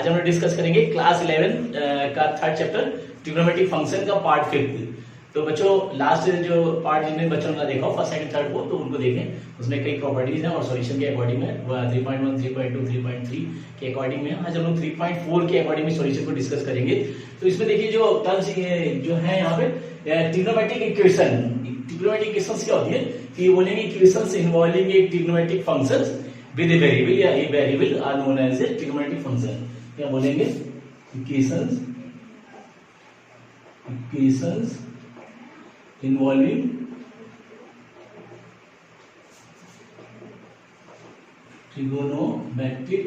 आज हम लोग डिस्कस करेंगे क्लास 11 का थर्ड चैप्टर ट्रिग्नोमेट्रिक फंक्शन का पार्ट 5। तो बच्चों लास्ट जो पार्ट जिनने बच्चों ने देखा फर्स्ट सेकंड थर्ड को, तो उनको देखें, उसमें कई प्रॉपर्टीज हैं और सॉल्यूशन के अकॉर्डिंग है 3.1 3.2 3.3 के अकॉर्डिंग में। आज हम लोग 3.4 के अकॉर्डिंग में सॉल्यूशन को डिस्कस करेंगे। तो इसमें देखिए जो टर्म्स जो है यहाँ पे ट्रिग्नोमेट्रिक इक्वेशन। ट्रिग्नोमेट्रिक इक्वेशंस क्या होती है कि ये बोलेंगे equations involving a trigonometric functions with a variable या a variable are known as a trigonometric function. क्या बोलेंगे? Equations involving trigonometric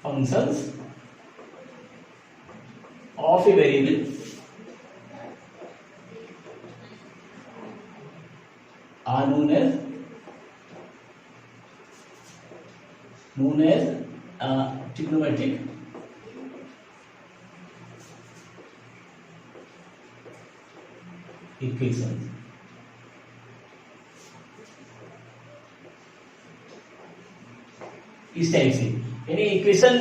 functions of a variable are known as trigonometric equation. इस टाइप से यानी इक्वेशन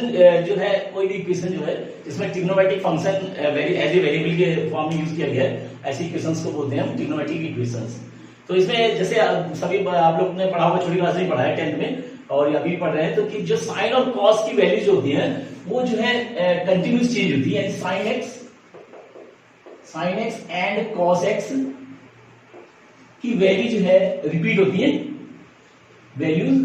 जो है, कोई भी इक्वेशन जो है जिसमें trigonometric function as a variable के फॉर्म में यूज किया गया है, ऐसी इक्वेशंस को बोलते हैं हम ट्रिग्नोमेट्रिक इक्वेशंस। तो इसमें जैसे सभी आप लोग ने पढ़ा होगा, छोटी क्लास में पढ़ा है 10th में और अभी पढ़ रहे हैं, तो कि जो साइन और कॉस की वैल्यू जो होती है वो जो है कंटिन्यूस चेंज होती है। Sine x and cos x की वैल्यू जो है रिपीट होती है। Values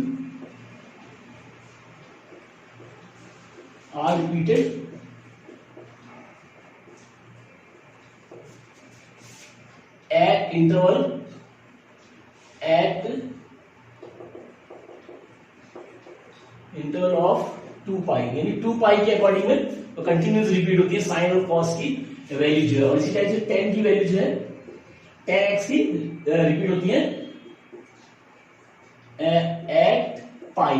are repeated at interval of 2 pi, यानी 2 पाई के अकॉर्डिंग में तो कंटिन्यूस रिपीट होती है साइन और कॉस की वैल्यू जो है। और इसी टाइप से tan की वैल्यू जो है tan x की रिपीट होती है एट पाई।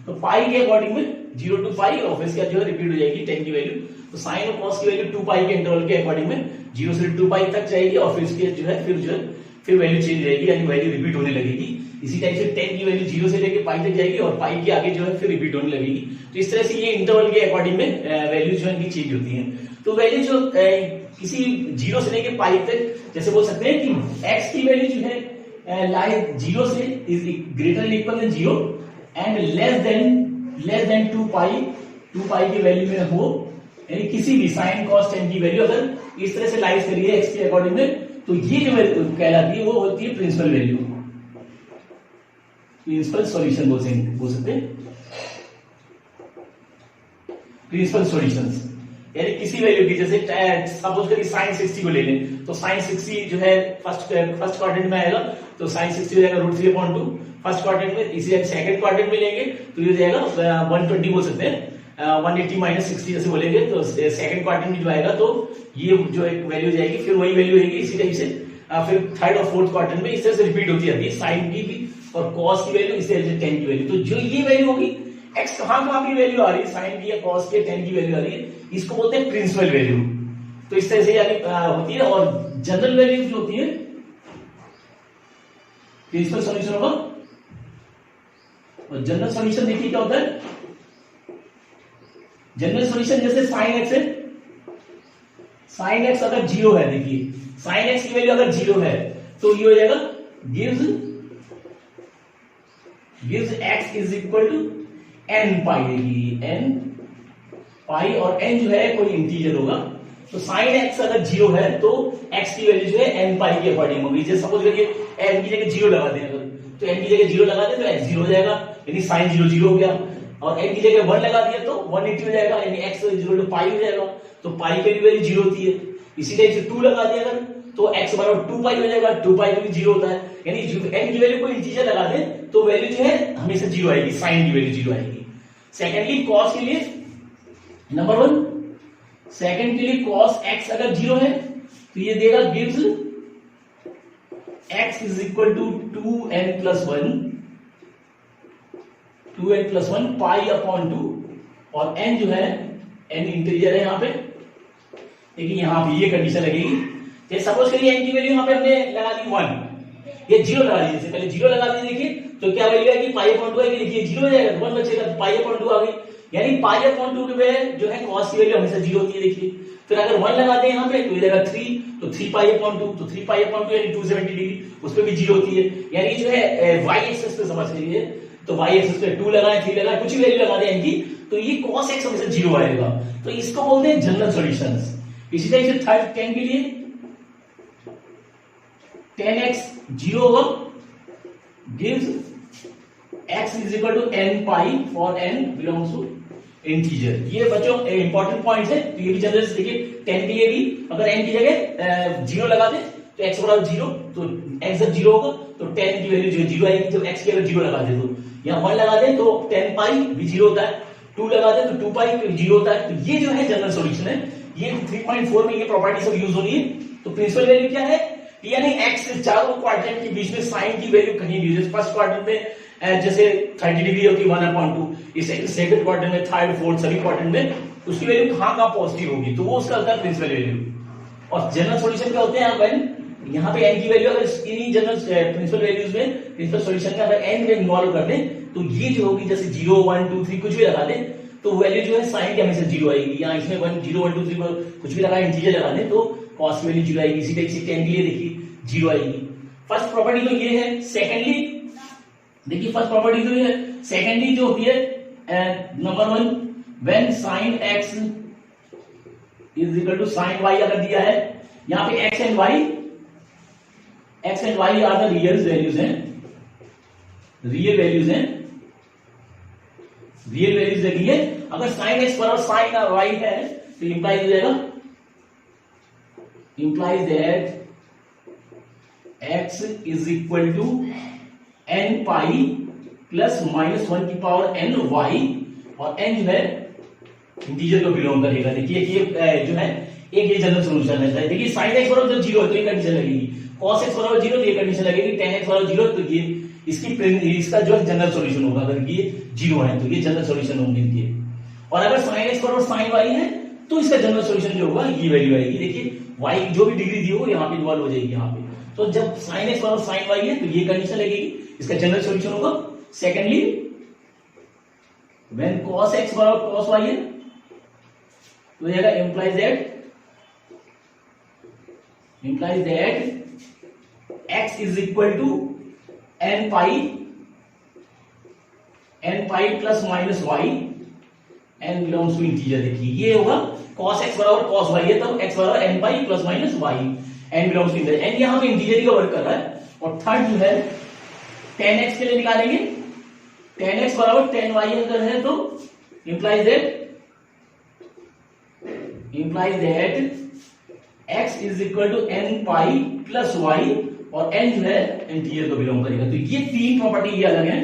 तो पाई के अकॉर्डिंग में 0 to पाई ऑफिस का जो है रिपीट हो जाएगी tan की वैल्यू। तो साइन और कॉस की वैल्यू 2 पाई के इंटरवल के अकॉर्डिंग में 0 से 2 पाई तक जाएगी और फिर उसके जो है फिर वैल्यू चेंज रहेगी, यानी वैल्यू रिपीट होने लगेगी। इसी टाइप से tan की वैल्यू 0 से लेकर पाई तक जाएगी और पाई के आगे जो है फिर रिपीट होने लगेगी। तो इस तरह से ये इंटरवल के अकॉर्डिंग में वैल्यू जो है इनकी चेंज होती है। तो वैल्यू जो किसी 0 से लेके पाई तक, जैसे बोल सकते हैं कि x की वैल्यू जो है लाई 0 से is greater than equal than 0 and less than 2 pi की वैल्यू में हो, यानी किसी भी साइन कॉस tan की वैल्यू अगर इस तरह से लाइज करिए x के अकॉर्डिंग में, तो ये जो वैल्यू कहलाती है वो होती है प्रिंसिपल वैल्यू, प्रिंसिपल सॉल्यूशन बोल सकते हैं प्रिंसिपल सॉल्यूशंस। यानी किसी वैल्यू की, जैसे सपोज करिए साइन 60 को ले लें, तो साइन 60 जो है फर्स्ट क्वाड्रेंट में आएगा, तो साइन 60 हो जाएगा √3/2 फर्स्ट क्वाड्रेंट में। इसी सेकंड क्वाड्रेंट में लेंगे तो ये हो जाएगा 120 बोल सकते हैं, 180 - 60 जैसे बोलेंगे, तो सेकंड क्वाड्रेंट में जो आएगा तो ये जो एक वैल्यू जाएगी, फिर वही वैल्यू रहेगी इसी टाइप से। फिर थर्ड और फोर्थ क्वाड्रेंट में इस तरह से रिपीट होती जाती है साइन की भी और कॉस की वैल्यू, इस तरह से tan की वैल्यू। तो जो ये वैल्यू होगी x कहां की वैल्यू आ रही है, साइन की या कॉस की या tan की वैल्यू आ रही है, इसको बोलते हैं प्रिंसिपल वैल्यू। तो इस तरह से यानी होती है। और जनरल वैल्यू जो होती है प्रिंसिपल सॉल्यूशन होगा। और जनरल सॉल्यूशन देखिए क्या होता है। जनरल सॉल्यूशन जैसे साइन एक्स है, साइन एक्स अगर 0 है, देखिए साइन एक्स की वैल्यू अगर 0 है तो ये हो जाएगा gives x is equal to n pi, देगी n पाई, और n जो है कोई इंटीजर होगा। तो साइन x अगर 0 है तो x की वैल्यू जो है n पाई के अकॉर्डिंग होगी। जैसे सपोज करिए n की जगह 0 लगा दें, तो n की जगह 0 लगा दें तो x 0 हो जाएगा, यानी साइन 0 हो गया। और n की जगह 1 लगा दिया तो 180 हो जाएगा, यानी x इक्वल टू पाई हो जाएगा। तो पाई की वैल्यू 0 होती है। इसी टाइप से 2 लगा दिया अगर तो x बराबर 2 पाई हो जाएगा, 2 पाई भी 0 होता है, यानी n की वैल्यू कोई इंटीजर लगा दें तो वैल्यू जो है हमेशा 0 आएगी, साइन की वैल्यू 0 आएगी। सेकेंडली कॉस के लिए नंबर 1, सेकेंड के लिए कॉस x अगर 0 है तो ये देगा gives x is equal to 2n + 1 pi upon 2, और n जो है n इंटीजर है यहाँ पे, लेकिन यहाँ पे ये कंडीशन लगेगी। जैसे सपोज करिए n की वैल्यू यहाँ पे हमने लगा दी 1, ये जीरो लगा दीजिए, पहले जीरो लगा दीजिए। देखिए तो क्या वैल्यू आएगी, पाई अपॉन 2 आएगी। देखिए जीरो हो जाएगा, 1 बचेगा, तो पाई अपॉन 2 आ गई। यानी पाई अपॉन 2 में जो है कॉस की वैल्यू हमेशा जीरो होती है। देखिए फिर अगर 1 लगाते हैं यहाँ पे तो इधर 3, तो 3 पाई अपॉन 2, तो 3 पाई अपॉन 2 यानी 270 डिग्री, उस पे भी जीरो होती है। यानी जो है वाई एक्सिस पे समझ लीजिए, तो वाई एक्सिस पे 2 लगाए, 3 लगाए, कुछ भी वैल्यू लगा दें इनकी, तो ये cos x हमेशा जीरो आएगा। तो इसको बोलते हैं जनरल सॉल्यूशंस। इसी तरह से थर्ड 10 के लिए 10x जीरो होगा, gives x is equal to n pi for n belongs to integer। ये बच्चों इंपॉर्टेंट पॉइंट्स है, तो ये भी जनरल देखिए 10 के लिए भी अगर n की जगह जीरो लगा दे तो x बराबर जीरो, तो x जब जीरो होगा तो 10 की वैल्यू जो जीरो आएगी। जब x की अगर जीरो लगा दे तो यहाँ 1 लगा दे तो 10 पाई भी जीरो होता है, 2 लगा दे तो 2 पाई भी जीरो होता है। तो ये जो है जनरल सॉल्यूशन है। ये 3.4 में ये प्रॉपर्टी सब यूज हो रही है। तो प्रिंसिपल वैल्यू क्या है, यानी x से चारों क्वाड्रेंट के बीच में साइन की वैल्यू कहीं भी, जैसे फर्स्ट क्वाड्रेंट में जैसे 30 डिग्री होती है 1/2, इस सेकंड क्वाड्रेंट में, थर्ड, फोर्थ सभी क्वाड्रेंट में उसकी वैल्यू कहां पॉजिटिव होगी, तो वो उसका होता है प्रिंसिपल वैल्यू। और जनरल सॉल्यूशन क्या होते हैं, व्हेन यहाँ पे n की वैल्यू अगर इन्हीं जनरल प्रिंसिपल वैल्यूज में प्रिंसिपल सॉल्यूशन का अगर n में इन्वॉल्व कर दें तो ये जो होगी, जैसे 0 1 2 3 कुछ भी लगा दें तो वैल्यू जो है साइन की हमेशा जीरो आएगी। यहाँ इसमें 1 0 1 2 3 कुछ भी लगा इंटीजर लगा दें तो कॉस की वैल्यू जीरो आएगी। इसी तरह से 10 के लिए देखिए जीरो आएगी। फर्स्ट प्रॉपर्टी तो ये है। सेकेंडली देखिए फर्स्ट प्रॉपर्टी तो ये है। सेकेंडली जो होती है number 1, when sine x is equal to sine y अगर दिया है, यहाँ पे x एंड y are the real values हैं, रियल वैल्यूज हैं, रियल वैल्यूज देखिए। अगर साइन x बराबर साइन y है तो इंप्लाइज हो जाएगा, implies that x is equal to n pi plus minus 1 की पावर n y, और n जो है इंटीजर को बिलोंग करेगा। देखिए ये जो है एक ये जनरल सॉल्यूशन है। देखिए साइन x बराबर जब जीरो है तो ये कंडीशन लगेगी, cos x बराबर जीरो तो ये कंडीशन लगेगी, tan x बराबर जीरो तो ये इसका जो है जनरल सॉल्यूशन होगा। अगर ये जीरो है तो ये जनरल सॉल्यूशन होंगे इनके। और अगर sin x बराबर sin y है तो इसका जनरल सॉल्यूशन जो होगा ये वैल्यू आएगी। देखिए y जो भी डिग्री दी हो यहाँ पे इन्वॉल्व हो जाएगी यहाँ पे। तो जब sin x बराबर sin y है तो ये कंडीशन लगेगी, इसका जनरल सॉल्यूशन होगा। सेकेंडली व्हेन cos x बराबर cos y है तो जाएगा implies that x is equal to n pi plus minus y, n belongs to integer। देखिए ये होगा cos x बराबर cos y है, तब x बराबर n pi plus minus y, n belongs to integer। n यहाँ पे इंटीजर का वर्क कर रहा है। और थर्ड जो है 10x के लिए निकालेंगे, 10x बराबर 10y अगर है तो implies that x is equal to n pi plus y, और n जो है इंटीजर को बिलोंग करेगा। तो ये तीन प्रॉपर्टी ये अलग है।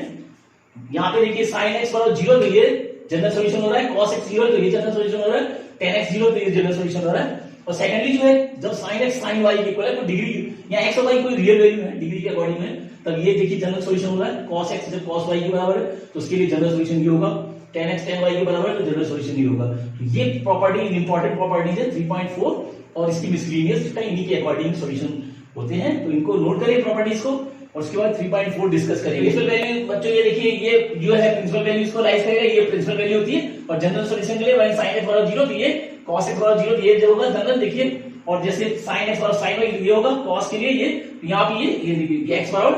यहाँ पे देखिए sin x बराबर जीरो तो ये जनरल सॉल्यूशन हो रहा है, cos x जीरो तो ये जनरल सॉल्यूशन हो रहा है, tan x जीरो तो ये जनरल सॉल्यूशन हो रहा है। और सेकेंडली जो है जब sin x sin y equal है तो डिग्री, यहाँ x और y कोई रियल वैल्यू है डिग्री के अकॉर्डिंग में, तब ये देखिए जनरल सॉल्यूशन हो रहा है। cos x जब cos y के बराबर है तो उसके लिए जनरल सॉल्यूशन ये होगा, tan x tan y के बराबर है तो जनरल सॉल्यूशन ये होगा। तो ये प्रॉपर्टी इंपॉर्टेंट प्रॉपर्टीज है 3.4, और इसकी मिसलिनियस इसका इन्हीं के अकॉर्डिंग सॉल्यूशन होते हैं। तो इनको नोट करिए प्रॉपर्टीज को, और उसके बाद 3.4 डिस्कस करेंगे। प्रिंसिपल वैल्यू बच्चों ये देखिए, ये जो है प्रिंसिपल वैल्यू इसको लाइज करेगा, ये प्रिंसिपल वैल्यू होती है। और जनरल सॉल्यूशन के लिए व्हेन sin x बराबर 0 तो ये cos x बराबर 0 तो ये जो होगा जनरल देखिए। और जैसे sin x बराबर sin y ये होगा, cos के लिए ये यहाँ पे ये देखिए x बराबर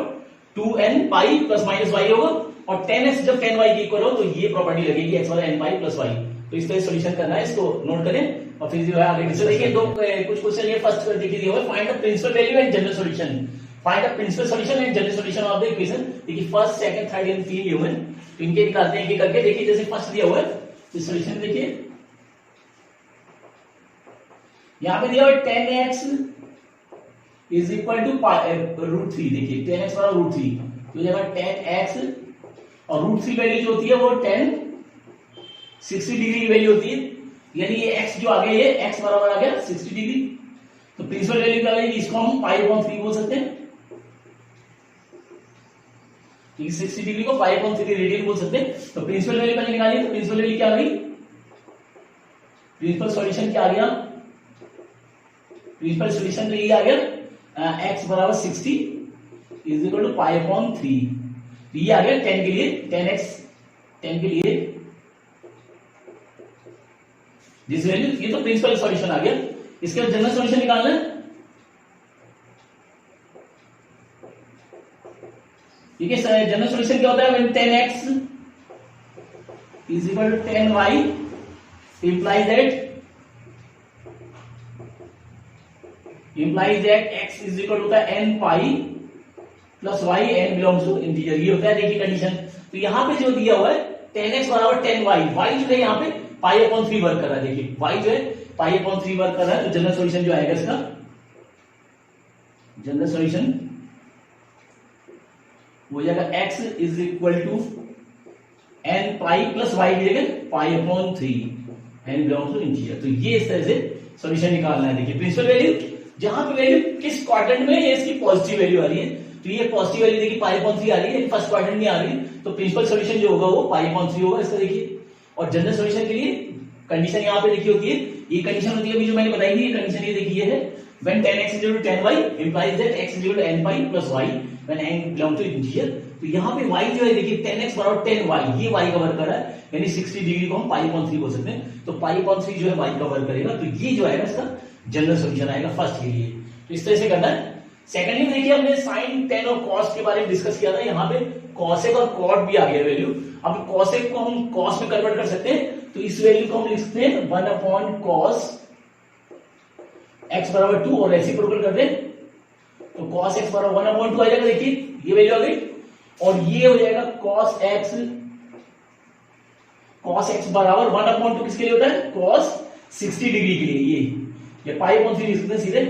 2n pi plus minus y होगा, और tan x जब tan y के इक्वल हो तो ये प्रॉपर्टी लगेगी x बराबर n पाई प्लस y। तो इस तरह सॉल्यूशन करना है, इसको नोट करें। और फिर जो है आगे देखिए दो कुछ क्वेश्चन ये फर्स्ट देखिए दिया हुआ है, find the principal value and general solution. Find the principal solution and general solution of the equation. देखिए फर्स्ट सेकंड थर्ड इन तीन दिए हुए हैं, तो इनके निकालते हैं एक करके। देखिए जैसे फर्स्ट दिया हुआ है तो सॉल्यूशन देखिए, यहाँ पे दिया हुआ 10x इज इक्वल टू √3। देखिए 10x बराबर √3 तो जगह 10x और √3 वैल्यू जो होती है वो 60 डिग्री की वैल्यू होती है। यानी ये x जो आगे ये x बराबर आ गया 60 डिग्री। तो प्रिंसिपल वैल्यू क्या आएगी, इसको हम π/3 बोल सकते हैं। 60 डिग्री को π/3 रेडियन बोल सकते हैं। तो प्रिंसिपल वैल्यू पहले निकालिए, तो प्रिंसिपल वैल्यू क्या आ गई, प्रिंसिपल सॉल्यूशन क्या आ गया, प्रिंसिपल सॉल्यूशन तो ये आ गया x बराबर 60 is equal to pi upon 3। ये आ गया 10 के लिए, 10x 10 के लिए दिस वैल्यू, ये तो प्रिंसिपल सॉल्यूशन आ गया। इसके बाद जनरल सॉल्यूशन निकालना है। ठीक है, जनरल सॉल्यूशन क्या होता है, when 10x is equal to 10y implies that x is equal होता है n pi plus y, n belongs to integer. ये होता है देखिए कंडीशन। तो यहां पे जो दिया हुआ है 10x बराबर 10y, y जो है यहां पे पाई अपॉन 3 वर्क कर रहा है। देखिए y जो है पाई अपॉन 3 वर्क कर रहा है। तो जनरल सॉल्यूशन जो आएगा इसका, जनरल सॉल्यूशन हो जाएगा x is equal to n pi plus y की जगह pi upon 3, n belongs to integer. तो ये इस तरह से सॉल्यूशन निकालना है। देखिए प्रिंसिपल वैल्यू, जहां पे वैल्यू किस क्वाड्रेंट में है, इसकी पॉजिटिव वैल्यू आ रही है। तो ये पॉजिटिव वैल्यू देखिए पाई अपॉन 3 आ रही है, फर्स्ट क्वाड्रेंट में आ रही है। तो प्रिंसिपल सॉल्यूशन जो होगा वो पाई अपॉन 3 होगा इसका। देखिए और जनरल सॉल्यूशन के लिए कंडीशन यहां पे लिखी होती है, ये कंडीशन होती है अभी जो मैंने बताई थी। ये कंडीशन ये देखिए है when 10x is equal to 10y implies that x is equal to n pi plus y when n belongs to integer। तो यहाँ पे y जो है देखिए 10x बराबर 10y, ये y का वर्क कर रहा है, यानी 60 डिग्री को हम पाई अपॉन 3 बोल सकते हैं। तो पाई अपॉन 3 जो है y का वर्क करेगा। तो ये जो आएगा इसका जनरल सॉल्यूशन आएगा फर्स्ट के लिए। तो इस तरह से करना है। सेकेंडली में देखिए हमने साइन, टेन और कॉस के बारे में डिस्कस किया था। यहाँ पे कॉसेक और कॉट भी आ गया वैल्यू। अब कॉसेक को हम कॉस में कन्वर्ट कर सकते हैं। तो इस वैल्यू को हम लिख सकते हैं 1 अपॉन कॉस x बराबर 2 और रेसिप्रोकल कर दें तो cos x बराबर 1 अपॉन 2 आ जाएगा। देखिए ये वैल्यू आ गई और ये हो जाएगा cos x बराबर 1 अपॉन 2 किसके लिए होता है, cos 60 डिग्री के लिए। ये पाई अपॉन 3 लिख सकते हैं सीधे,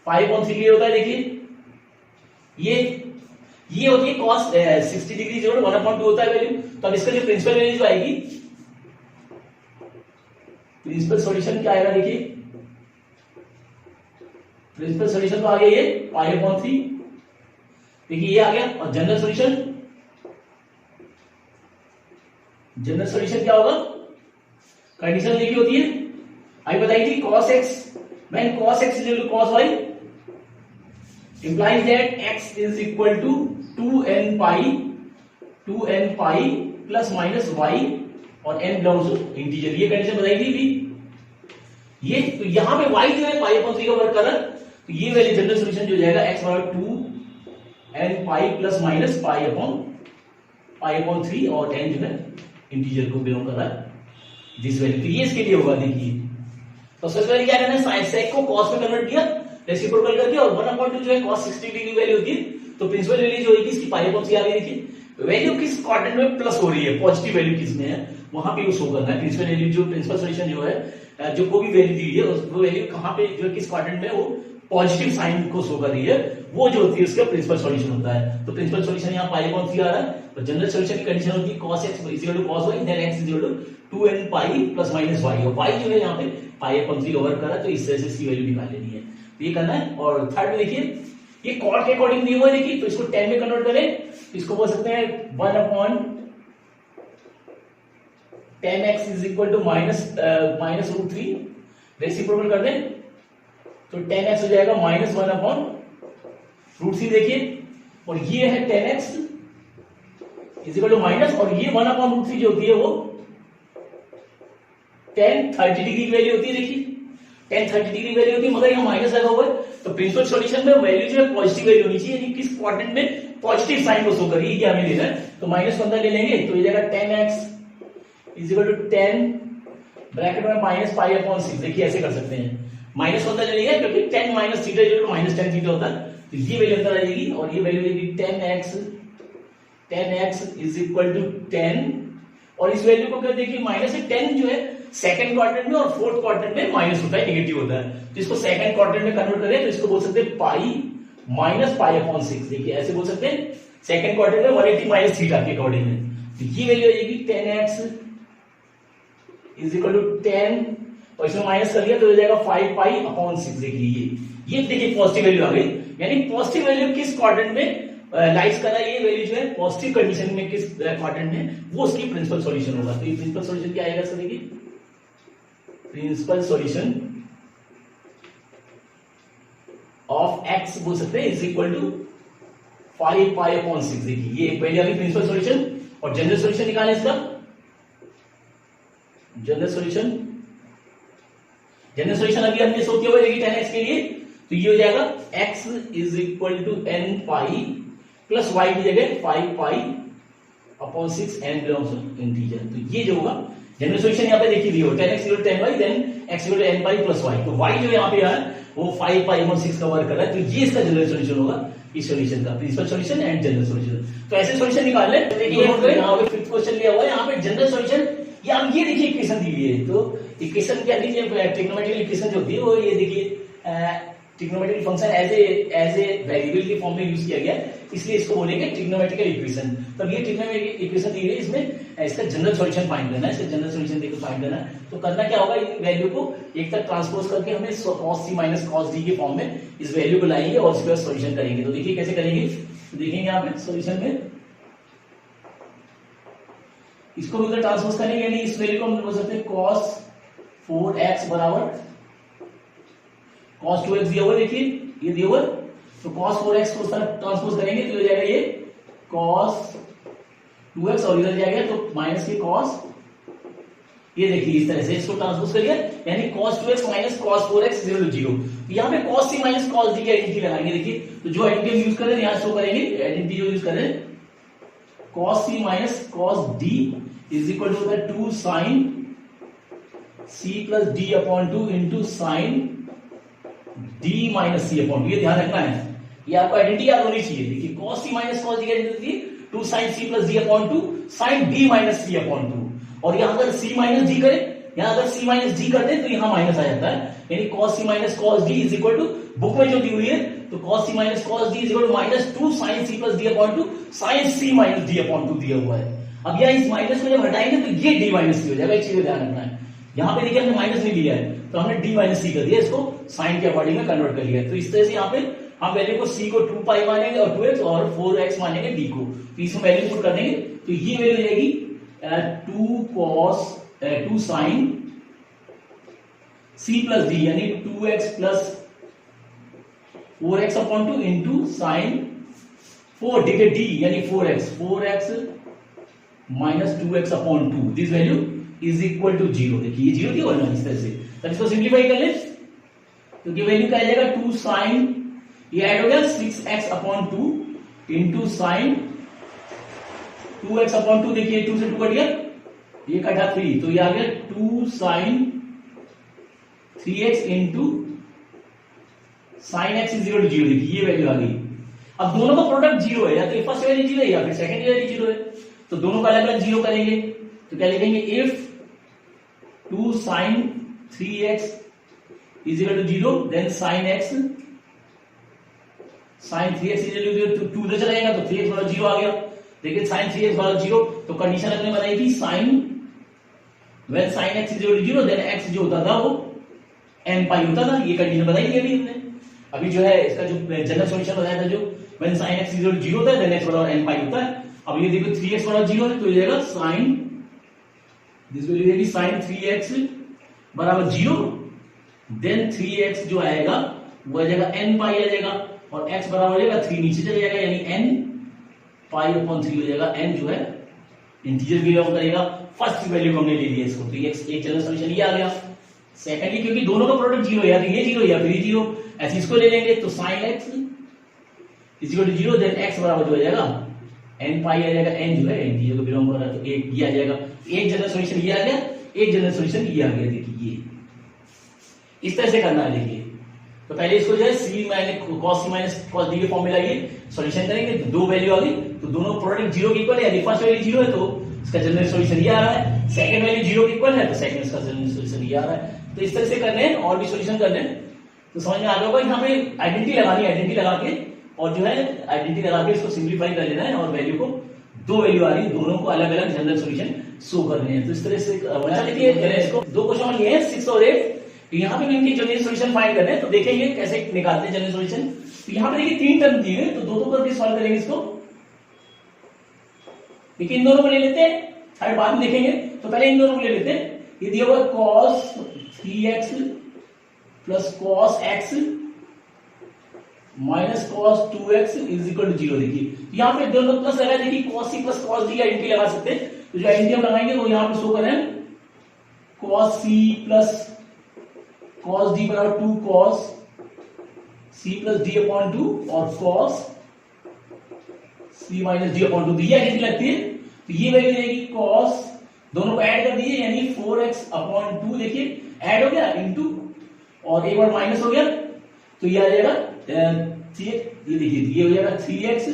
पाई अपॉन 3 के लिए होता है। देखिए ये होती है cos 60 डिग्री जो 1 अपॉन 2 होता है वैल्यू। तो अब इसका जो प्रिंसिपल वैल्यू जो आएगी, प्रिंसिपल सॉल्यूशन क्या आएगा, देखिए प्रिंसिपल सॉल्यूशन तो आ गया ये पाई अपॉन 3। देखिए ये आ गया। और जनरल सॉल्यूशन, जनरल सॉल्यूशन क्या होगा, कंडीशन लिखी होती है अभी बताई थी, cos x when cos x is equal to cos y implies that x is equal to 2n pi plus minus y और n belongs to integer। ये कंडीशन बताई थी भी। ये तो यहां पे y जो है पाई अपॉन 3 का वर्क कर रहा है। तो ये वैल्यू जनरल सॉल्यूशन जो हो जाएगा x बराबर 2n pi plus minus pi upon 3 और n जो है इंटीजर को बिलोंग कर रहा है दिस वैल्यू। तो ये इसके लिए होगा। देखिए तो सबसे पहले क्या करना है, साइन सेक को cos में कन्वर्ट किया रेसिप्रोकल करके, और 1 अपॉन 2 जो है cos 60 डिग्री वैल्यू होती है। तो प्रिंसिपल वैल्यू जो होगी इसकी पाई अपॉन 3 आ गई। देखिए वैल्यू किस क्वाड्रेंट में प्लस हो रही है, पॉजिटिव वैल्यू किसमें है वहां पे शो करना है। प्रिंसिपल वैल्यू जो प्रिंसिपल सॉल्यूशन जो है जो कोई भी वैल्यू दी है वो वैल्यू कहां पे जो किस क्वाड्रेंट में वो पॉजिटिव साइन को शो कर रही है, वो जो होती है उसका प्रिंसिपल सॉल्यूशन होता है। तो प्रिंसिपल सॉल्यूशन यहाँ पाई अपॉन 3 आ रहा है। और जनरल सॉल्यूशन की कंडीशन होती है cos x is equal to cos y then x is equal to 2n pi plus minus y, और y जो है यहाँ पे पाई अपॉन 3 ओवर कर रहा है। तो इस तरह से इसकी वैल्यू निकाल लेनी है। तो ये करना है। और थर्ड में देखिए ये कॉट के अकॉर्डिंग दिया हुआ है। देखिए तो इसको 10 में कन्वर्ट करें, इसको बोल सकते हैं 1 upon 10x is equal to minus root 3, reciprocal कर दें तो 10x हो जाएगा माइनस 1 अपॉन रूट 3। देखिए और ये है 10x is equal to minus, और ये 1 अपॉन रूट 3 जो होती है वो 10 30 डिग्री की वैल्यू होती है। देखिए 10 30 डिग्री वैल्यू होती है, मगर यहाँ माइनस लगा हुआ है। तो प्रिंसिपल सॉल्यूशन में वैल्यू जो है पॉजिटिव वैल्यू होनी चाहिए, किस क्वाड्रेंट में पॉजिटिव साइन को शो करिए, ये हमें लेना है। तो माइनस 15 ले लेंगे तो ये जाएगा 10x is equal to 10 bracket में माइनस पाई अपॉन 6। देखिए ऐसे कर सकते हैं, माइनस 15 ले लेंगे क्योंकि 10 माइनस थीटा जो माइनस 10 थीटा होता है। तो ये वैल्यू अंदर आ जाएगी और ये वैल्यू आएगी 10x इज इक्वल टू 10, और इस वैल्यू को क्या देखिए माइनस से 10 जो है सेकंड क्वाड्रेंट में और फोर्थ क्वाड्रेंट में माइनस होता है, नेगेटिव होता है। तो इसको सेकंड क्वाड्रेंट में कन्वर्ट करें तो इसको बोल सकते हैं पाई माइनस पाई अपॉन 6। देखिए ऐसे बोल सकते हैं सेकंड क्वाड्रेंट में 180 माइनस थीटा के अकॉर्डिंग में। तो ये वैल्यू आ जाएगी 10x इज इक्वल टू 10 और इसमें माइनस कर लिया तो हो जाएगा 5 पाई अपॉन 6। देखिए ये देखिए पॉजिटिव वैल्यू आ गई, यानी पॉजिटिव वैल्यू किस क्वाड्रेंट में लाइज कर रहा है, ये वैल्यू जो है पॉजिटिव कंडीशन में किस क्वाड्रेंट में, वो उसकी प्रिंसिपल सॉल्यूशन होगा। तो ये प्रिंसिपल सॉल्यूशन क्या आएगा सर, देखिए प्रिंसिपल सॉल्यूशन ऑफ x बोल सकते हैं इज इक्वल टू 5π/6। देखिए ये एक वैल्यू आ गई प्रिंसिपल सॉल्यूशन। और जनरल सॉल्यूशन निकालें इसका। जनरल सॉल्यूशन अभी हमने सो किया हुआ है 10x के लिए, तो ये हो जाएगा x is equal to n pi plus y की जगह 5π/6 n बिलोंग्स टू इंटीजर। तो ये जो होगा जनरल सॉल्यूशन यहाँ पे देखिए दिया 10x equal to 10y then x equal to n pi plus y। तो y जो यहाँ पे है वो 5π/6 का वर्क कर रहा है, तो ये इसका जनरल सॉल्यूशन होगा इस सॉल्यूशन का, principal solution and general solution. तो ऐसे सॉल्यूशन निकाल ले। देखिए यहाँ पे फिफ्थ क्वेश्चन लिया हुआ है, यहाँ पे जनरल सॉल्यूशन या ये देखिए इक्वेशन दी हुई है। तो इक्वेशन क्या दीजिए ट्रिग्नोमेट्रिकल इक्वेशन जो होती है वो ये देखिए trigonometric function as a variable के फॉर्म में यूज किया गया है, इसलिए इसको बोलेंगे ट्रिग्नोमेट्रिकल इक्वेशन। तब ये ट्रिग्नोमेट्रिक इक्वेशन दी हुई है, इसमें इसका जनरल सॉल्यूशन फाइंड करना है, इसका जनरल सॉल्यूशन देखो फाइंड करना है। तो करना क्या होगा, वैल्यू को एक तक ट्रांसपोज करके हमें cos c minus cos d के फॉर्म में इस वैल्यू को लाएंगे और उसके बाद सॉल्यूशन करेंगे। तो देखिए कैसे करेंगे, तो देखेंगे यहाँ पे सॉल्यूशन में इसको भी उधर ट्रांसपोज करेंगे, यानी इस वैल्यू को हम बोल सकते हैं cos 4x बराबर cos 2x दिया हुआ, देखिए ये दिया हुआ, तो cos 4x को उस तरफ ट्रांसपोज करेंगे तो हो जाएगा ये cos 2x और इधर जाएगा तो माइनस के cos, ये देखिए इस तरह से इसको ट्रांसपोज करिए, यानी cos 2x माइनस cos 4x इक्वल टू 0। यहाँ पे cos c minus cos d की आइडेंटिटी लगाएंगे। देखिए तो जो आइडेंटिटी हम यूज कर रहे हैं यहाँ शो करेंगे, आइडेंटिटी जो यूज कर रहे हैं cos c minus cos d is equal to 2 sin c plus d upon 2 into sine d minus c upon 2। ये ध्यान रखना है, ये आपको आइडेंटिटी याद होनी चाहिए। देखिए cos c minus cos d की identity 2 sin c plus d upon 2 sin d minus c upon 2। और यहां अगर c माइनस d करें, यहां अगर c माइनस d करते हैं तो यहां माइनस आ जाता है, यानी cos c minus cos d is equal to book में जो दी हुई है तो cos c minus cos d is equal to minus 2 sin c plus d upon 2 sin c minus d upon 2 दिया हुआ है। अब यहाँ इस माइनस को जब हटाएंगे तो ये d माइनस c हो जाएगा। एक चीज ध्यान रखना है, यहाँ पे देखिए हमने माइनस नहीं लिया है तो हमने d माइनस c कर दिया, इसको साइन के अकॉर्डिंग में कन्वर्ट कर लिया। तो इस तरह से यहाँ पे हम वैल्यू को c को 2π मानेंगे और 2x और 4x मानेंगे d को, तो इसमें वैल्यू पुट कर देंगे तो ये वैल्यू हो जाएगी 2 sin c प्लस d यानी 2x plus 4x upon 2 into sign 4 देखिए d यानी 4x minus 2x upon 2, this value is equal to 0। देखिए ये 0 थी और इस तरह से, तब इसको सिंप्लीफाई कर ले तो ये वैल्यू क्या आ जाएगा 2 साइन, ये ऐड हो गया 6x upon 2 into sign 2x upon 2। देखिए 2 से 2 कट गया, ये कटा 3 तो ये आ गया 2 sine 3x into sine x is equal to 0। देखिए ये वैल्यू आ गई। अब दोनों का प्रोडक्ट 0 है, या तो फर्स्ट वैल्यू 0 है या फिर सेकंड वैल्यू 0 है, तो दोनों का अलग अलग 0 करेंगे तो क्या लिखेंगे if 2 sin 3x is equal to 0 then sin x sin 3x is equal to 2 उधर चला जाएगा तो 3x बराबर 0 आ गया। देखिए sin 3x बराबर 0 तो कंडीशन अपने बनाई थी sin when sin x is equal to 0 then x जो होता था वो n पाई होता था, ये कंडीशन बताई थी अभी हमने। अभी जो है इसका जो जनरल सॉल्यूशन बताया था जो when sin x is equal to 0 होता है देन x बराबर n पाई होता है। अब ये देखो 3x बराबर 0 है तो ये जाएगा sin दिस वैल्यू रहेगी sin 3x बराबर 0 देन 3x जो आएगा वो आ जाएगा n पाई आ जाएगा और x बराबर हो जाएगा 3 नीचे चले जाएगा यानी n पाई अपॉन 3 हो जाएगा। n जो है इंटीजर बिलोंग करेगा, फर्स्ट वैल्यू को हमने ले लिया इसको, तो ये एक जनरल सॉल्यूशन ये आ गया। सेकंडली क्योंकि दोनों का प्रोडक्ट 0 है, या तो ये 0 या फिर ये 0, ऐसे इसको ले लेंगे तो sin x is equal to 0 then x बराबर जो हो जाएगा n पाई आ जाएगा, n जो है इंटीजर को बिलोंग कर रहा है तो एक ये आ जाएगा। एक जनरल सॉल्यूशन ये आ गया, एक जनरल सॉल्यूशन ये आ गया। देखिए ये इस तरह से करना है। देखिए तो पहले इसको जो है c minus cos c minus cos d के फॉर्म में लाइए, सॉल्यूशन करेंगे तो दो वैल्यू आ गई, तो दोनों प्रोडक्ट 0 के इक्वल है, यदि फर्स्ट वैल्यू 0 है तो इसका जनरल सॉल्यूशन ये आ रहा है, सेकंड वैल्यू 0 के इक्वल है तो सेकंड इसका जनरल सॉल्यूशन ये आ रहा है। तो इस तरह से करने हैं और भी सॉल्यूशन करने हैं तो समझ में आ गया होगा। यहाँ पे आइडेंटिटी लगानी है, आइडेंटिटी लगा के और जो है आइडेंटिटी लगा के इसको सिंप्लीफाई कर लेना है और वैल्यू को दो वैल्यू आ रही है, दोनों को अलग अलग जनरल सॉल्यूशन शो करने हैं। तो इस तरह से देखिए इसको दो क्वेश्चन ये है 6 और 8, तो यहाँ पे भी इनकी जनरल सॉल्यूशन फाइंड करने हैं तो देखेंगे कैसे निकालते हैं जनरल सॉल्यूशन। तो यहाँ पे देखिए 3 टर्म दिए हैं तो दो करके सॉल्व करेंगे इसको। देखिए इन दोनों को ले लेते हैं, थर्ड बाद में देखेंगे, तो पहले इन दोनों को ले लेते हैं। ये दिया हुआ cos 3x plus cos x minus cos 2x is equal to 0। देखिए यहाँ पे दोनों प्लस लगा, देखिए cos c plus cos d identity लगा सकते हैं। तो जो आइडेंटिटी हम लगाएंगे वो यहाँ पे शो करें, cos c plus cos d बराबर 2 cos c plus d upon 2 और cos c minus d upon 2। ये आइडेंटिटी लगती है, तो ये वैल्यू रहेगी cos, दोनों को ऐड कर दिए यानी 4x अपॉन 2, देखिए ऐड हो गया इनटू और एक बार माइनस हो गया, तो ये आ जाएगा ये देखिए ये हो जाएगा 3x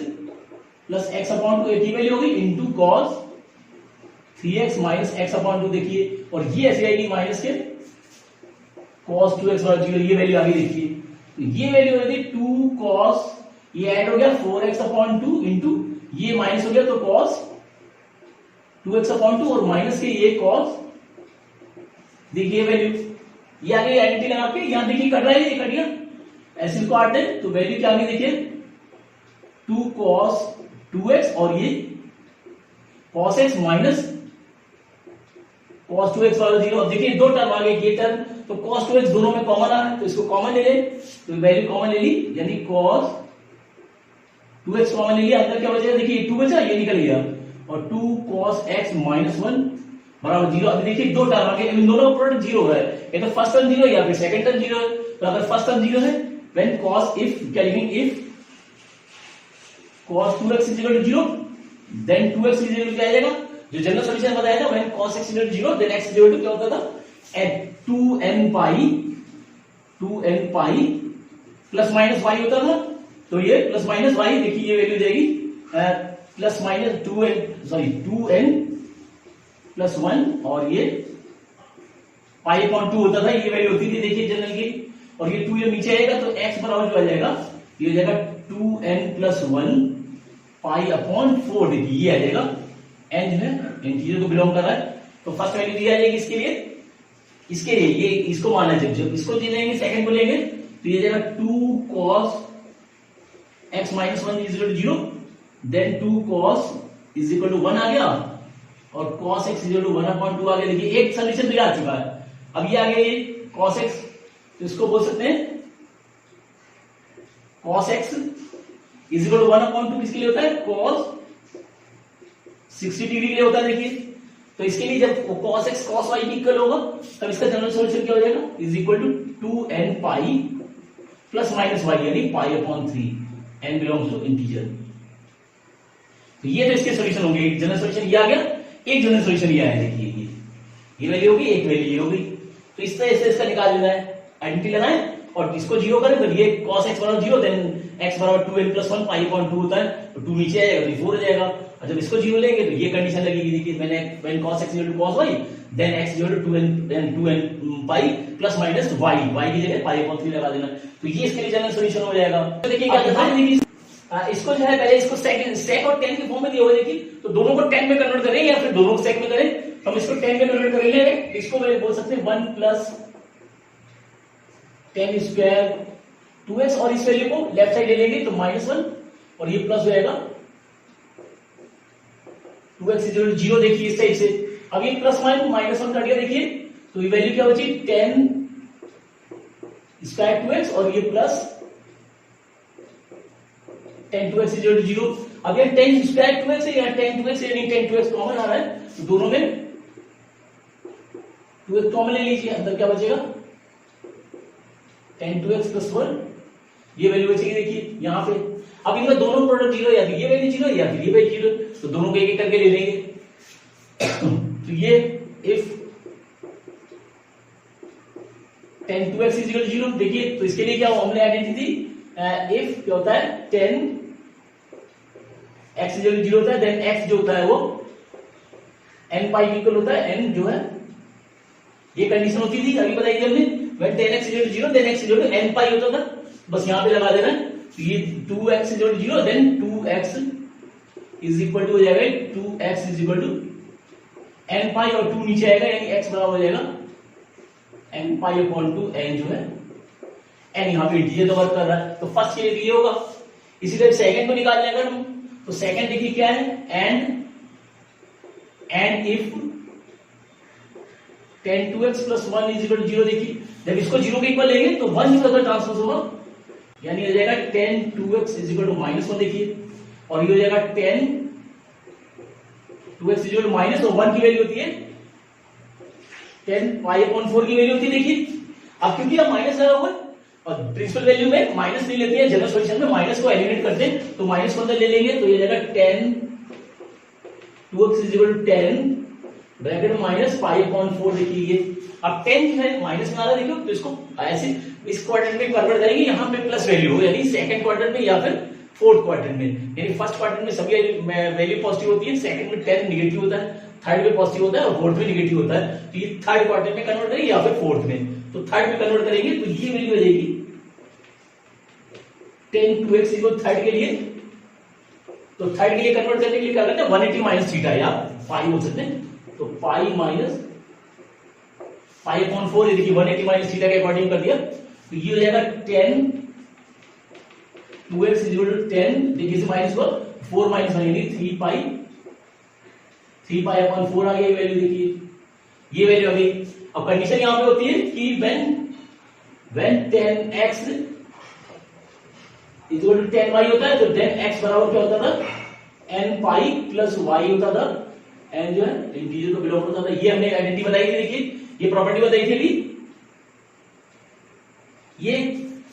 प्लस x अपॉन 2, एक वैल्यू होगी into cos 3x minus x upon 2। देखिए और ये ऐसे आएगी माइनस के cos 2x बराबर 0, ये वैल्यू आ गई। देखिए तो ये वैल्यू हो गई 2 cos, ये ऐड हो गया 4x अपॉन 2 इनटू ये माइनस हो गया तो cos 2x अपॉन 2 और माइनस के ये cos, देखिए वैल्यू ये आ गई आइडेंटिटी लगा के। यहां देखिए कट रहा है, ये कट गया, ऐसे इसको आते हैं तो वैल्यू क्या आ गई देखिए 2 cos 2x और ये cos x minus cos 2x बराबर 0। अब देखिए दो टर्म आ गए, ये टर्म तो cos 2x दोनों में कॉमन आ रहा है तो इसको कॉमन ले ले, तो वैल्यू कॉमन ले ली यानी cos 2x कॉमन ले लिया, अंदर क्या बचेगा देखिए 2 बचा, ये निकल गया और 2 cos x माइनस 1 बराबर 0। अब देखिए दो टर्म आ गए, इन दोनों का प्रोडक्ट 0 है, ये तो फर्स्ट टर्म 0 है या फिर सेकंड टर्म 0 है। तो अगर फर्स्ट टर्म 0 है when cos, if क्या लिखेंगे, if cos 2x is equal to 0 then 2x is equal to क्या आ जाएगा, जो जनरल सॉल्यूशन बताया था when cos x is equal to 0 then x is equal to क्या होता था 2n pi plus minus y होता था, तो ये प्लस माइनस y, देखिए ये वैल्यू जाएगी प्लस माइनस 2n प्लस 1 और ये पाई अपॉन 2 होता था, ये वैल्यू होती थी देखिए जनरल की, और ये 2 ये नीचे आएगा तो x बराबर जो आ जाएगा ये हो जाएगा 2n प्लस 1 पाई अपॉन 4। देखिए ये आ जाएगा n जो है इंटीजर को बिलोंग कर रहा है, तो फर्स्ट वैल्यू दी आ जाएगी इसके लिए ये इसको माना है, जब इसको लेंगे सेकंड को लेंगे तो ये जाएगा 2 cos x minus 1 is equal to 0, then 2 cos is equal to 1 आ गया और cos x is equal to 1 upon 2 आ गया। देखिए एक सॉल्यूशन भी आ चुका है, अब ये आ गया ये cos x, तो इसको बोल सकते हैं cos x is equal to 1 upon 2 किसके लिए होता है, cos 60 डिग्री के लिए होता है। देखिए तो इसके लिए जब cos x cos y equal होगा तब इसका जनरल सॉल्यूशन क्या हो जाएगा, is equal to 2n pi plus minus y यानी pi upon 3, n belongs to integer. तो ये तो इसके सॉल्यूशन होंगे, एक जनरल सॉल्यूशन ये आ गया, एक जनरल सॉल्यूशन ये आया। देखिए ये वैल्यू होगी, एक वैल्यू ये होगी, तो इस तरह से इसका निकाल लेना है, आइडेंटिटी लगाएं और इसको 0 करें तो ये cos x बराबर 0 देन x बराबर 2n प्लस 1 पाई अपॉन 2 होता है, तो 2 नीचे आएगा तो 4 हो जाएगा, और जब इसको 0 लेंगे तो ये कंडीशन लगेगी। देखिए मैंने when cos x equal to cos y then x equal to 2n pi plus minus y की जगह पाई अपॉन 3 लगा देना, तो ये इसके लिए जनरल सॉल्यूशन हो जाएगा। तो देखिए क्या करना है, इसको जो है पहले इसको सेक और टेन के फॉर्म में दिया हुआ है, देखिए तो दोनों को 10 में कन्वर्ट करें या फिर दोनों को सेक में करें, हम इसको 10 में कन्वर्ट करेंगे, इसको बोल सकते हैं 1 प्लस 10 स्क्वायर 2x और इस वैल्यू को लेफ्ट साइड ले लेंगे तो -1 और ये प्लस हो जाएगा 2x इज इक्वल टू 0। देखिए इस टाइप से, अब ये प्लस -1 कट गया, देखिए तो ये वैल्यू क्या बची 10 स्क्वायर 2x और ये plus 10 2x is equal to 0। अब ये 10 स्क्वायर 2x है या 10 2x यानी 10 2x कॉमन आ रहा है, तो दोनों में 2x कॉमन ले लीजिए, अंदर क्या बचेगा 10 2x प्लस 1, ये वैल्यू बचेगी। देखिए यहां पे अब इनका दोनों प्रोडक्ट 0 या फिर ये वैल्यू 0 या फिर ये वैल्यू 0, तो दोनों को एक एक करके ले लेंगे। तो ये if 10 2x is equal to 0, देखिए तो इसके लिए क्या हमने आइडेंटिटी इफ क्या होता है 10 x इज इक्वल टू 0 होता है, देन x जो होता है वो n पाई इक्वल होता है, n जो है ये कंडीशन होती थी अभी बताई थी हमने, when 10x is equal to 0 then x is equal to n pi होता था, बस यहां पे लगा देना है, तो ये 2x is equal to 0 then 2x is equal to हो जाएगा 2x is equal to n pi और 2 नीचे आएगा यानी x बराबर हो जाएगा n pi upon 2, n जो है n यहां पे इंटीजर तो वर्क कर रहा है, तो फर्स्ट के लिए ये होगा। इसी तरह सेकंड को निकालने अगर हम, तो सेकंड देखिए क्या है and if 10 2x plus 1 is equal to 0, देखिए जब इसको 0 के इक्वल लेंगे तो 1 जो अगर ट्रांसपोज होगा यानी हो जाएगा 10 2x इज इक्वल टू -1 देखिए, और ये हो जाएगा 10 2x इज इक्वल टू -1 की वैल्यू होती है 10 π/4 की वैल्यू होती है देखिए। अब क्योंकि अब माइनस लगा हुआ है और प्रिंसिपल वैल्यू में माइनस नहीं लेते हैं, जनरल सॉल्यूशन में माइनस को एलिमिनेट करते हैं, तो माइनस को अंदर ले लेंगे, तो ये जाएगा 10 2x is equal to 10 bracket में -π/4 देखिए। अब 10 जो है माइनस में आ रहा है देखो, तो इसको ऐसे इस क्वाड्रेंट में कन्वर्ट करेंगे, यहाँ पे प्लस वैल्यू हो, यानी सेकंड क्वाड्रेंट में या फिर फोर्थ क्वाड्रेंट में। यानी फर्स्ट क्वाड्रेंट में सभी वैल्यू पॉजिटिव होती है, सेकंड में 10 नेगेटिव होता है, थर्ड में पॉजिटिव होता है और फोर्थ में नेगेटिव होता है। तो ये थर्ड क्वाड्रेंट में कन्वर्ट करेंगे या फिर फोर्थ में, तो थर्ड में कन्वर्ट करेंगे तो ये वैल्यू हो जाएगी 10 2x इक्वल थर्ड के लिए। तो थर्ड के लिए कन्वर्ट करने के लिए क्या करते हैं 180 माइनस थीटा या पाई बोल सकते हैं, तो पाई माइनस π/4 ये देखिए 180 माइनस थीटा के अकॉर्डिंग कर दिया, तो ये हो जाएगा 10 2x इज इक्वल टू 10 देखिए इसे माइनस को 4 माइनस 1 यानी 3π/4 आ गया ये वैल्यू देखिए, ये वैल्यू आ गई। अब कंडीशन यहां पे होती है कि when 10x is equal to 10y होता है, तो 10x बराबर क्या होता था n प्लस y होता था, n जो है इंटीजर को बिलोंग करता था। ये हमने आइडेंटिटी बताई थी देखिए, ये प्रॉपर्टी बताई थी अभी, ये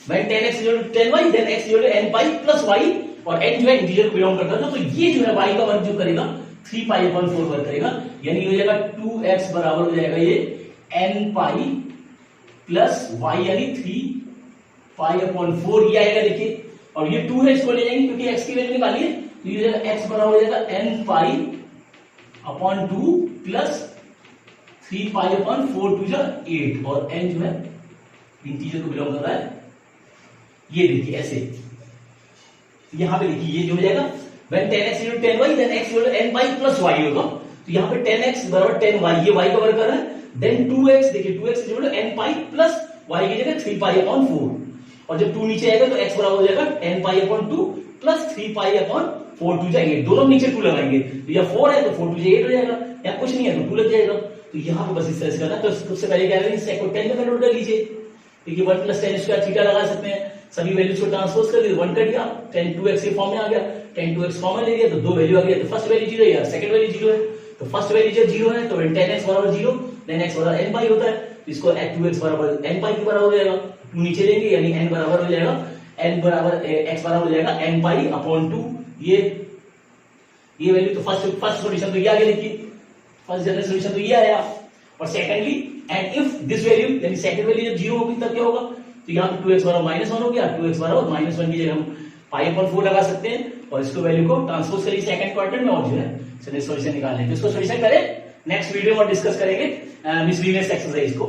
when 10x is equal to 10y then x is equal to n plus y, और n जो है इंटीजर को बिलोंग करता था, तो ये जो है y का वर्ग जो करेगा 3π/4 वर्ग करेगा, यानी हो जाएगा 2x बराबर हो जाएगा ये n प्लस y यानी 3π/4 ये आएगा देखिए, और ये 2 है इसको ले जाएंगे क्योंकि x की वैल्यू निकाली है, तो ये हो जाएगा x बराबर हो जाएगा n π/2 प्लस 3π/4 2 8, और n जो है इंटीजर को बिलोंग कर रहा है, ये देखिए ऐसे यहां पे देखिए ये जो हो जाएगा when 10x equal to 10y then x equal to n plus y होगा, तो यहां पे 10x बराबर 10y, ये y का वर्ग कर रहा है, then 2x देखिए 2x equal to n plus y की जगह 3π/4, और जब 2 नीचे आएगा तो x बराबर हो जाएगा n π/2 प्लस 3π/4 2 8, दोनों नीचे 2 लगाएंगे, तो या 4 है तो 4 2 8 हो जाएगा, या कुछ नहीं है तो 2 लग जाएगा, तो यहां पे बस इस तरह से करना है। तो सबसे पहले क्या करेंगे sec को 10 में कन्वर्ट कर लीजिए, देखिए 1 प्लस 10 स्क्वायर थीटा लगा सकते हैं, सभी वैल्यूज को ट्रांसपोज कर दिए 1 कर दिया, 10 2x के फॉर्म में आ गया, 10 2x कॉमन ले लिया तो दो वैल्यू आ गया, तो फर्स्ट वैल्यू 0 है या सेकंड वैल्यू 0 है, तो फर्स्ट वैल्यू जब 0 है तो 10x बराबर 0 then x बराबर n होता है, तो इसको 2x बराबर n के बराबर हो जाएगा, 2 नीचे लेंगे यानी n बराबर हो जाएगा n बराबर x बराबर हो जाएगा n/2, ये वैल्यू तो फर्स्ट सॉल्यूशन तो ये आ गया देखिए, फर्स्ट जनरल सॉल्यूशन तो ये आया। और secondly and if this value यानी सेकंड वैल्यू जब 0 होगी तब क्या होगा, तो यहां पे 2x बराबर -1 हो गया, 2x बराबर -1 की जगह हम π/4 लगा सकते हैं, और इसको वैल्यू को ट्रांसपोज करिए सेकंड क्वाड्रेंट में, और जो है चलिए सॉल्यूशन निकालने हैं, तो इसको सॉल्यूशन करें नेक्स्ट वीडियो में डिस्कस करेंगे मिसलिनियस एक्सरसाइज को।